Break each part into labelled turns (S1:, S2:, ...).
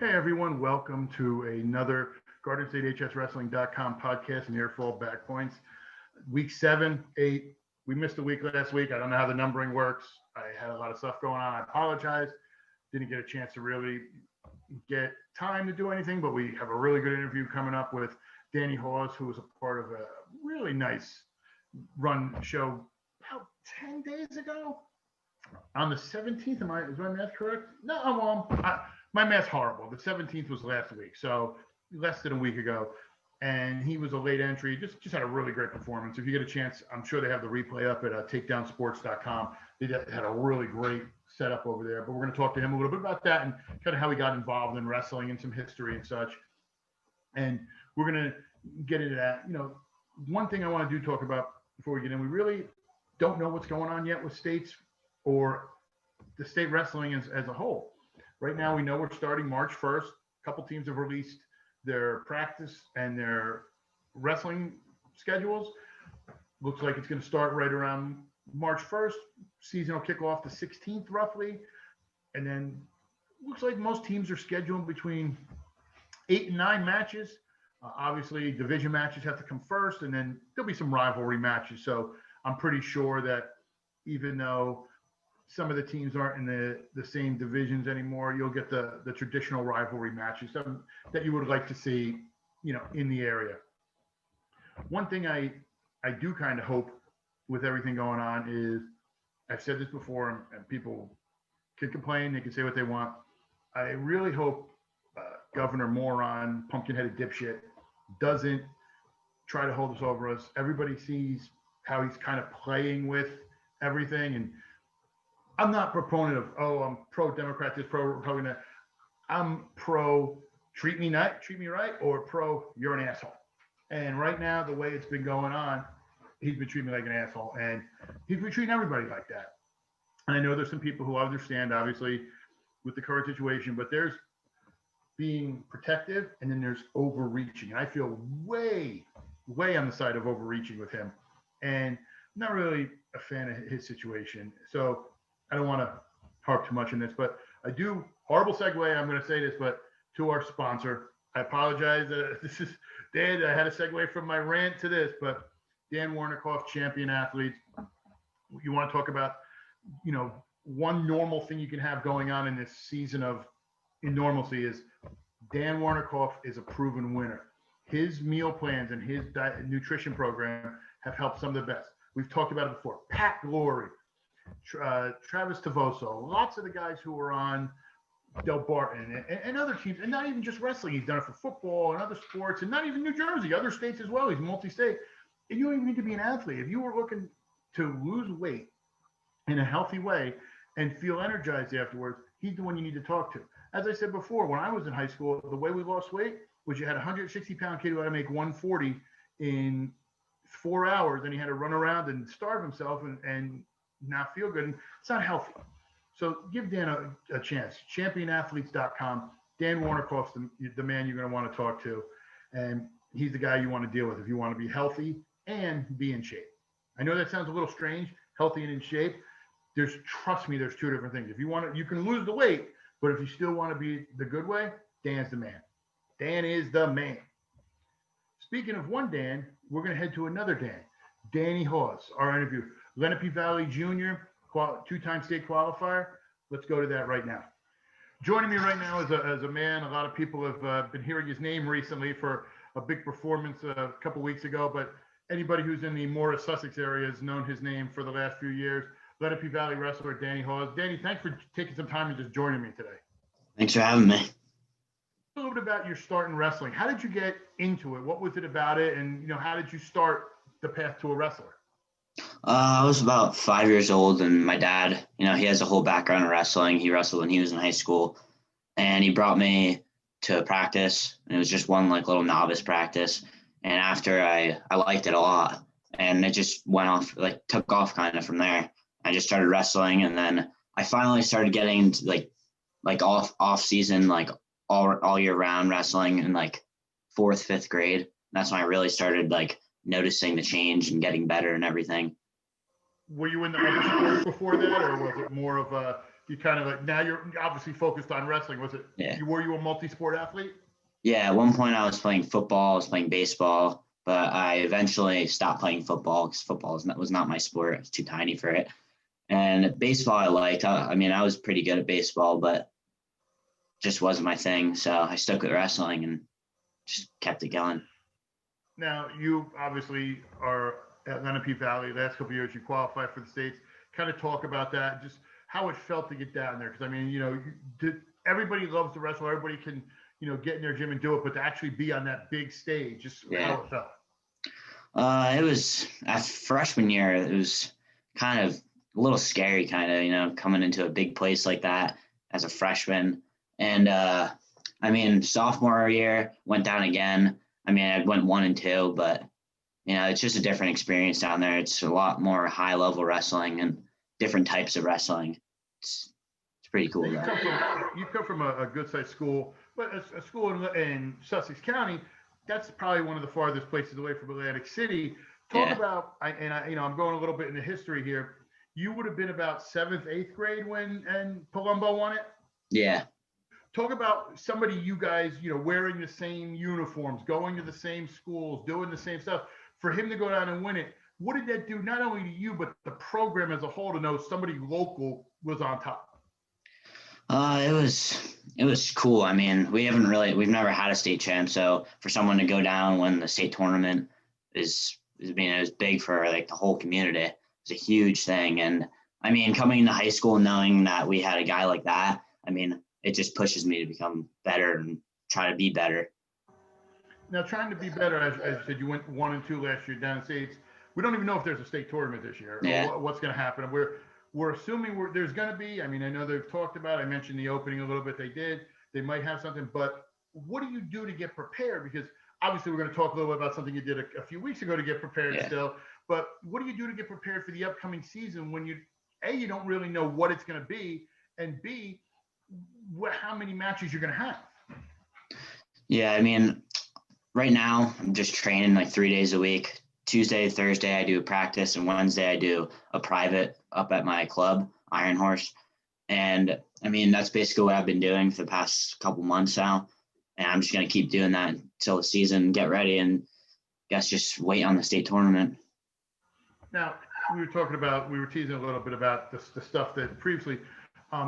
S1: Hey everyone, welcome to another GardenStateHSWrestling.com podcast and Airfall Back Points. Week 7, 8. We missed a week last week. I don't know how the numbering works. I had a lot of stuff going on. I apologize. Didn't get a chance to really get time to do anything, but we have a really good interview coming up with Danny Haws, who was a part of a really nice run show about 10 days ago. On the 17th, is my math correct? No, my math's horrible. The 17th was last week, so less than a week ago. And he was a late entry, just had a really great performance. If you get a chance, I'm sure they have the replay up at takedownsports.com. They had a really great setup over there. But we're going to talk to him a little bit about that and kind of how he got involved in wrestling and some history and such. And we're going to get into that. You know, one thing I want to talk about before we get in, we really don't know what's going on yet with states or the state wrestling as a whole. Right now, we know we're starting March 1st. A couple teams have released their practice and their wrestling schedules. Looks like it's going to start right around March 1st. Season will kick off the 16th, roughly. And then looks like most teams are scheduling between 8 and 9 matches. Obviously, division matches have to come first, and then there'll be some rivalry matches. So I'm pretty sure that even though some of the teams aren't in the same divisions anymore, you'll get the traditional rivalry matches that you would like to see, you know, in the area. One thing I do kind of hope with everything going on is, I've said this before, and people can complain, they can say what they want. I really hope Governor Moron, pumpkin-headed dipshit, doesn't try to hold this over us. Everybody sees how he's kind of playing with everything, and I'm not a proponent of, I'm pro-Democrat, this pro-Republican that. I'm pro treat me right, or pro you're an asshole. And right now, the way it's been going on, he's been treating me like an asshole, and he's been treating everybody like that. And I know there's some people who understand, obviously, with the current situation, but there's being protective, and then there's overreaching. And I feel way on the side of overreaching with him, and I'm not really a fan of his situation. So I don't want to harp too much on this, but I do. Horrible segue. I'm going to say this, but to our sponsor, I apologize. This is Dan. I had a segue from my rant to this, but Dan Warnikoff, Champion Athletes. You want to talk about, you know, one normal thing you can have going on in this season of normalcy is Dan Warnikoff is a proven winner. His meal plans and his nutrition program have helped some of the best. We've talked about it before. Pat Glory, Travis Tavoso, lots of the guys who were on Del Barton and other teams, and not even just wrestling. He's done it for football and other sports, and not even New Jersey, other states as well. He's multi-state. And you don't even need to be an athlete. If you were looking to lose weight in a healthy way and feel energized afterwards, he's the one you need to talk to. As I said before, when I was in high school, the way we lost weight was you had a 160-pound kid who had to make 140 in 4 hours, and he had to run around and starve himself and not feel good. And it's not healthy. So give Dan a chance. ChampionAthletes.com. Dan Warnikoff's the man you're going to want to talk to. And he's the guy you want to deal with if you want to be healthy and be in shape. I know that sounds a little strange, healthy and in shape. Trust me, there's two different things. If you want to, you can lose the weight, but if you still want to be the good way, Dan's the man. Dan is the man. Speaking of one Dan, we're going to head to another Dan. Danny Haws, our interview. Lenape Valley Junior, two-time state qualifier. Let's go to that right now. Joining me right now is a man. A lot of people have been hearing his name recently for a big performance a couple weeks ago, but anybody who's in the Morris, Sussex area has known his name for the last few years. Lenape Valley wrestler Danny Haws. Danny, thanks for taking some time and just joining me today.
S2: Thanks for having me.
S1: A little bit about your start in wrestling. How did you get into it? What was it about it? And, you know, how did you start the path to a wrestler?
S2: I was about 5 years old, and my dad, he has a whole background in wrestling. He wrestled when he was in high school, and he brought me to practice, and it was just one little novice practice. And after I liked it a lot, and it just went off, took off kind of from there. I just started wrestling, and then I finally started getting into off season, all year round wrestling in 4th, 5th grade. That's when I really started noticing the change and getting better and everything.
S1: Were you in the other sports before that, or was it more of you kind of like, now you're obviously focused on wrestling. Was it,
S2: Yeah.
S1: were you a multi-sport athlete?
S2: Yeah. At one point I was playing football, I was playing baseball, but I eventually stopped playing football because football was not my sport. I was too tiny for it. And baseball I liked. I mean, I was pretty good at baseball, but just wasn't my thing. So I stuck with wrestling and just kept it going.
S1: Now, you obviously are at Lenape Valley. Last couple of years, you qualified for the States. Kind of talk about that, just how it felt to get down there. Because, I mean, everybody loves to wrestle. Everybody can, get in their gym and do it. But to actually be on that big stage, just how it felt.
S2: It was at freshman year. It was kind of a little scary, coming into a big place like that as a freshman. And I mean, sophomore year went down again. I mean, I went 1 and 2, but it's just a different experience down there. It's a lot more high level wrestling and different types of wrestling. It's pretty cool.
S1: You come from a good sized school, but a school in Sussex County. That's probably one of the farthest places away from Atlantic City. Talk about, I'm going a little bit into history here. You would have been about 7th, 8th grade when Palumbo won it.
S2: Yeah.
S1: Talk about somebody, you guys, wearing the same uniforms, going to the same schools, doing the same stuff. For him to go down and win it, what did that do not only to you, but the program as a whole, to know somebody local was on top?
S2: It was cool. I mean, we've never had a state champ. So for someone to go down when the state tournament it was big for like the whole community. It's a huge thing. And I mean, coming into high school, knowing that we had a guy like that, I mean, it just pushes me to become better and try to be better.
S1: Now, trying to be better, as you said, you went 1 and 2 last year down in states. We don't even know if there's a state tournament this year.
S2: Yeah.
S1: Or what's going to happen. We're assuming there's going to be. I mean, I know they've talked about. I mentioned the opening a little bit. They might have something. But what do you do to get prepared? Because obviously, we're going to talk a little bit about something you did a few weeks ago to get prepared still. But what do you do to get prepared for the upcoming season when you don't really know what it's going to be, and B, how many matches you're going to have?
S2: Yeah, I mean, right now I'm just training like 3 days a week. Tuesday, Thursday, I do a practice, and Wednesday I do a private up at my club, Iron Horse. And I mean, that's basically what I've been doing for the past couple months now. And I'm just going to keep doing that until the season, get ready, and guess just wait on the state tournament.
S1: Now, we were teasing a little bit about the stuff that previously,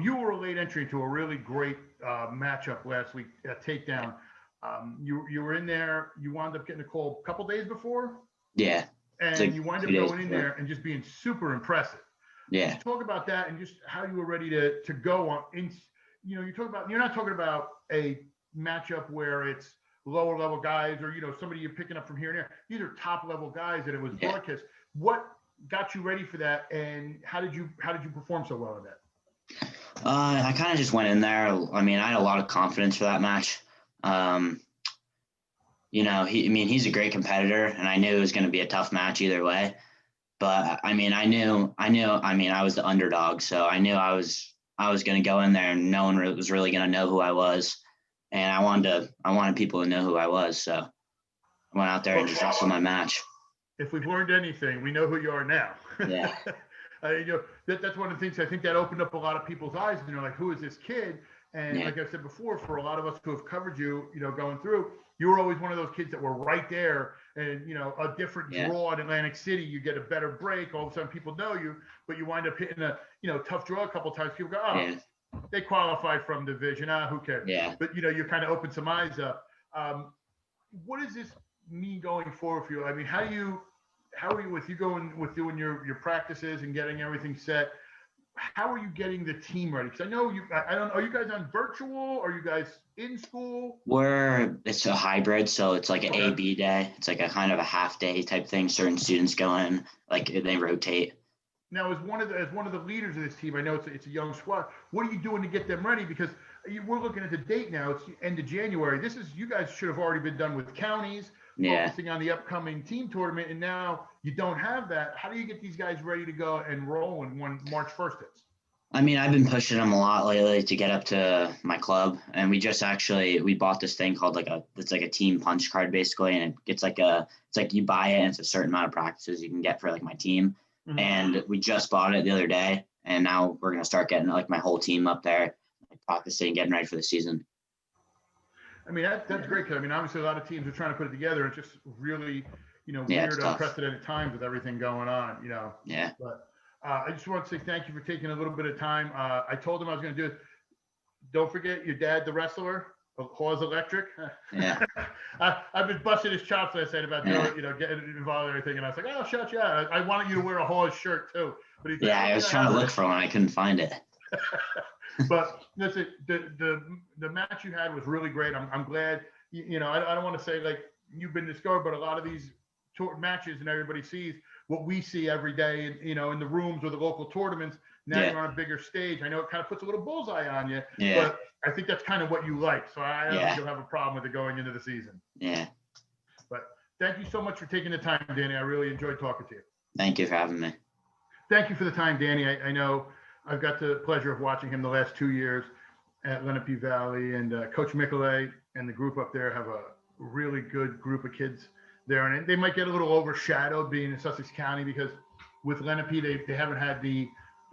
S1: you were a late entry into a really great matchup last week at Takedown. You were in there, you wound up getting a call a couple days before?
S2: Yeah.
S1: And you wind up going in there and just being super impressive.
S2: Yeah.
S1: Just talk about that and just how you were ready to go on. You're not talking about a matchup where it's lower level guys or, somebody you're picking up from here and there. These are top level guys that it was broadcast. What got you ready for that, and how did you perform so well in that?
S2: I kind of just went in there. I mean, I had a lot of confidence for that match. He's a great competitor, and I knew it was going to be a tough match either way. But I mean, I was the underdog, so I knew I was going to go in there and no one was really going to know who I was. And I wanted people to know who I was. So I went out there and just wrestled my match.
S1: If we've learned anything, we know who you are now.
S2: Yeah.
S1: That's one of the things I think that opened up a lot of people's eyes. Like, who is this kid? And like I said before, for a lot of us who have covered you, going through, you were always one of those kids that were right there. And, a different draw in Atlantic City, you get a better break. All of a sudden people know you, but you wind up hitting a, tough draw a couple of times. People go, they qualified from division. Who cares?
S2: Yeah.
S1: But, you kind of open some eyes up. What does this mean going forward for you? I mean, how are you doing your practices and getting everything set? How are you getting the team ready? Because I know are you guys on virtual? Are you guys in school?
S2: It's a hybrid, so it's like an A-B day. It's like a kind of a half day type thing. Certain students go in, like they rotate. Now,
S1: as one of the leaders of this team, I know it's a young squad. What are you doing to get them ready? Because we're looking at the date now. It's the end of January. You guys should have already been done with counties, focusing on the upcoming team tournament, and now you don't have that. How do you get these guys ready to go and roll when March 1st hits?
S2: I mean, I've been pushing them a lot lately to get up to my club, and we bought this thing called it's like a team punch card basically, and it's like you buy it and it's a certain amount of practices you can get for like my team. Mm-hmm. And we just bought it the other day, And now we're going to start getting like my whole team up there, like, practicing, getting ready for the season.
S1: I mean, that's great. Cause I mean, obviously a lot of teams are trying to put it together. It's just really, weird, unprecedented times with everything going on,
S2: Yeah.
S1: But I just want to say thank you for taking a little bit of time. I told him I was going to do it. Don't forget your dad, the wrestler, of Haws Electric.
S2: Yeah.
S1: I've been busting his chops last night about getting involved in everything, and I was like, "Oh, I'll shout you out. I wanted you to wear a Haws shirt too." But he's like,
S2: I was trying to look for one. I couldn't find it.
S1: But listen, the match you had was really great. I'm glad. I don't want to say like you've been discovered, but a lot of these matches and everybody sees what we see every day, in the rooms or the local tournaments. Now you're on a bigger stage. I know it kind of puts a little bullseye on you, but I think that's kind of what you like. So I don't think you'll have a problem with it going into the season.
S2: Yeah.
S1: But thank you so much for taking the time, Danny. I really enjoyed talking to you.
S2: Thank you for having me.
S1: Thank you for the time, Danny. I know I've got the pleasure of watching him the last 2 years at Lenape Valley, and Coach Michelet and the group up there have a really good group of kids there. And they might get a little overshadowed being in Sussex County because with Lenape, they haven't had the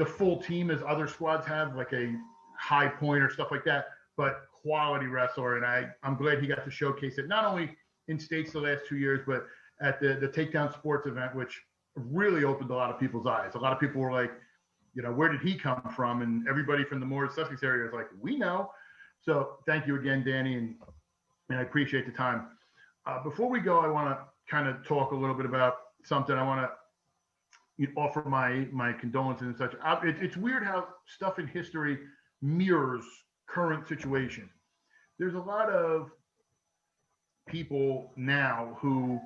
S1: full team as other squads have, like a High Point or stuff like that, but quality wrestler. And I'm glad he got to showcase it, not only in states the last 2 years, but at the Takedown Sports event, which really opened a lot of people's eyes. A lot of people were like, where did he come from? And everybody from the more Sussex area is like, we know. So thank you again, Danny, and I appreciate the time. Before we go, I want to kind of talk a little bit about something. I want to offer my condolences and such. It's weird how stuff in history mirrors current situations. There's a lot of people now who,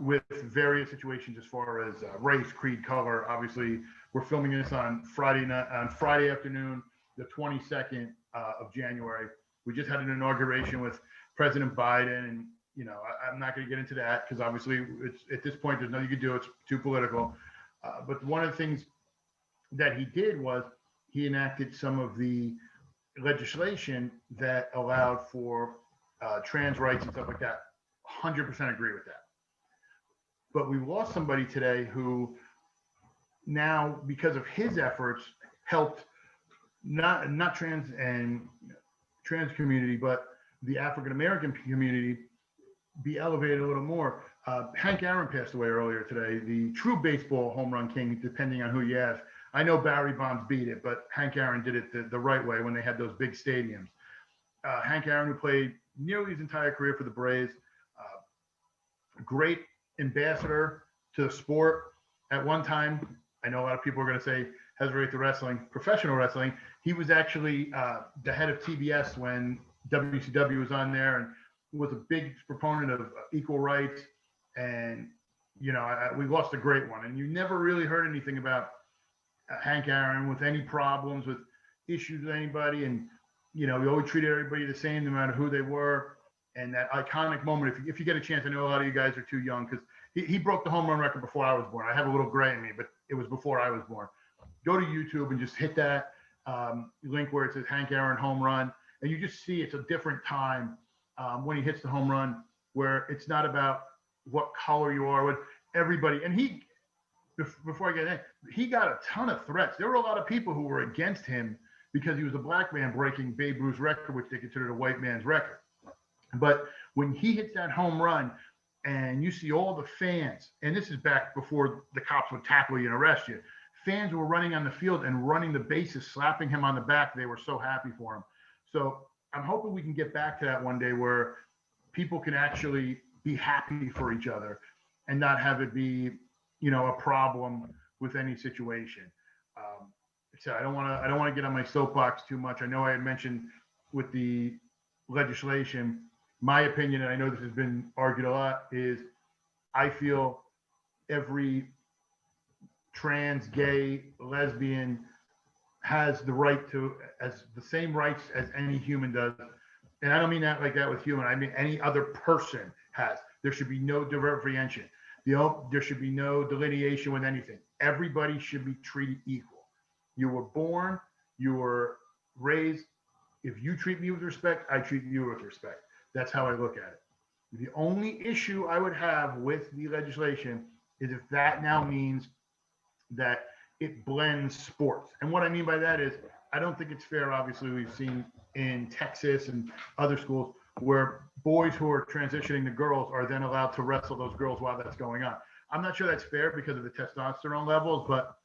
S1: with various situations as far as race, creed, color. Obviously, we're filming this on Friday afternoon, the 22nd of January. We just had an inauguration with President Biden, and I'm not going to get into that because obviously it's at this point there's nothing you can do. It's too political. But one of the things that he did was he enacted some of the legislation that allowed for trans rights and stuff like that. 100% agree with that. But we lost somebody today who now, because of his efforts, helped not trans and trans community, but the African American community be elevated a little more. Hank Aaron passed away earlier today, the true baseball home run king, depending on who you ask. I know Barry Bonds beat it, but Hank Aaron did it the right way when they had those big stadiums. Hank Aaron, who played nearly his entire career for the Braves, great ambassador to the sport. At one time, I know a lot of people are going to say hesitate to wrestling, professional wrestling. He was actually the head of TBS when WCW was on there, and was a big proponent of equal rights. And we lost a great one. And you never really heard anything about Hank Aaron with any problems, with issues with anybody. And we always treated everybody the same, no matter who they were. And that iconic moment, if you get a chance, I know a lot of you guys are too young because he broke the home run record before I was born. I have a little gray in me, but it was before I was born. Go to YouTube and just hit that link where it says Hank Aaron home run, and you just see it's a different time when he hits the home run, where it's not about what color you are with everybody. And before I get in, he got a ton of threats. There were a lot of people who were against him because he was a black man breaking Babe Ruth's record, which they considered a white man's record. But when he hits that home run and you see all the fans, and this is back before the cops would tackle you and arrest you, fans were running on the field and running the bases, slapping him on the back. They were so happy for him. So I'm hoping we can get back to that one day where people can actually be happy for each other and not have it be, a problem with any situation. So I don't want to get on my soapbox too much. I know I had mentioned with the legislation, my opinion, and I know this has been argued a lot, is I feel every trans, gay, lesbian has the right to, as the same rights as any human does. And I don't mean that like that with human. I mean any other person has. There should be no differentiation. There should be no delineation with anything. Everybody should be treated equal. You were born, you were raised. If you treat me with respect, I treat you with respect. That's how I look at it. The only issue I would have with the legislation is if that now means that it blends sports. And what I mean by that is, I don't think it's fair. Obviously, we've seen in Texas and other schools where boys who are transitioning to girls are then allowed to wrestle those girls while that's going on. I'm not sure that's fair because of the testosterone levels, but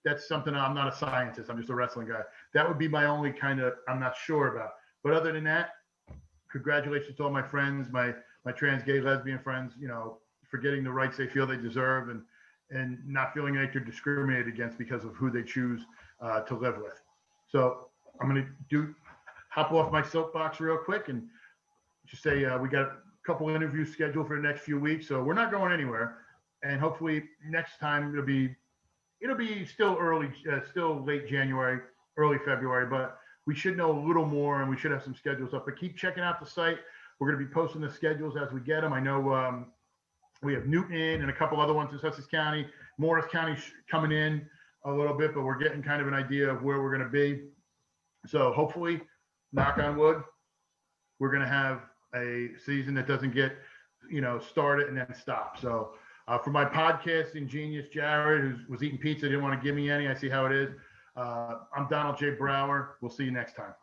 S1: that's something. I'm not a scientist. I'm just a wrestling guy. That would be my only kind of, I'm not sure about. But other than that, congratulations to all my friends, my trans, gay, lesbian friends, for getting the rights they feel they deserve and not feeling like they're discriminated against because of who they choose to live with. So I'm going to hop off my soapbox real quick and just say we got a couple interviews scheduled for the next few weeks. So we're not going anywhere. And hopefully next time it'll be still early, still late January, early February, but we should know a little more and we should have some schedules up. But keep checking out the site. We're going to be posting the schedules as we get them. I know we have Newton and a couple other ones in Sussex County. Morris County coming in a little bit, but we're getting kind of an idea of where we're going to be. So hopefully, knock on wood, we're going to have a season that doesn't get, started and then stop. So for my podcasting genius, Jared, who was eating pizza, didn't want to give me any. I see how it is. I'm Donald J. Brower. We'll see you next time.